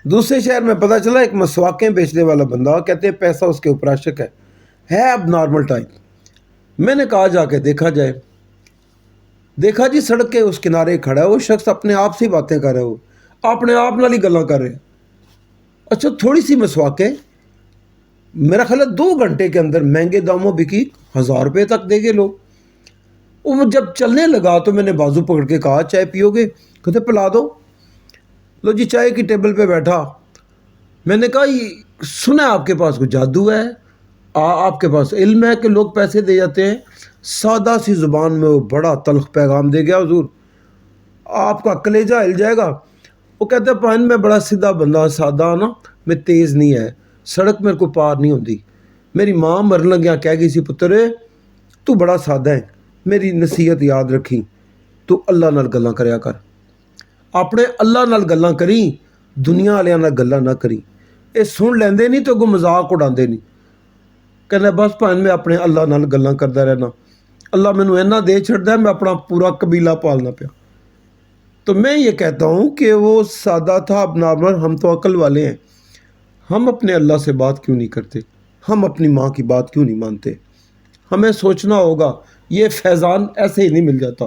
دوسرے شہر میں پتہ چلا ایک مسواکیں بیچنے والا بندہ، کہتے ہیں پیسہ اس کے اوپر عاشق ہے اب نارمل ٹائم۔ میں نے کہا جا کے دیکھا جائے، دیکھا جی سڑک کے اس کنارے کھڑا ہے وہ شخص، اپنے آپ سے باتیں کر رہا ہے، وہ اپنے آپ نال ہی گلاں کر رہے ہیں۔ اچھا تھوڑی سی مسواکیں میرا خیال ہے 2 گھنٹے کے اندر مہنگے داموں بکی، 1000 روپے تک دے گے لوگ۔ وہ جب چلنے لگا تو میں نے بازو پکڑ کے کہا چائے پیو گے؟ کہتے پلا دو۔ لو جی چائے کی ٹیبل پہ بیٹھا، میں نے کہا یہ سنا آپ کے پاس کوئی جادو ہے، آپ کے پاس علم ہے کہ لوگ پیسے دے جاتے ہیں؟ سادہ سی زبان میں وہ بڑا تلخ پیغام دے گیا، حضور آپ کا کلیجہ ہل جائے گا۔ وہ کہتے ہیں پائن میں بڑا سیدھا بندہ، سادہ نا، میں تیز نہیں ہے، سڑک میرے کو پار نہیں ہوتی۔ میری ماں مرن لگیا کہہ گئی سی پتر تو بڑا سادہ ہے، میری نصیحت یاد رکھی، تو اللہ نال گلاں کریا کر، اپنے اللہ نال گلاں کری، دنیا والیاں نال گلاں نہ کری۔ یہ سن لیندے نہیں تو اگوں مذاق اڑاندے نہیں، کہنا بس پائن میں اپنے اللہ نال گلاں کردا رہنا، اللہ مینوں اینا دے چھڑدا ہے میں اپنا پورا قبیلہ پالنا پیا۔ تو میں یہ کہتا ہوں کہ وہ سادہ تھا، اب نارمل، ہم تو عقل والے ہیں، ہم اپنے اللہ سے بات کیوں نہیں کرتے؟ ہم اپنی ماں کی بات کیوں نہیں مانتے؟ ہمیں سوچنا ہوگا، یہ فیضان ایسے ہی نہیں مل جاتا۔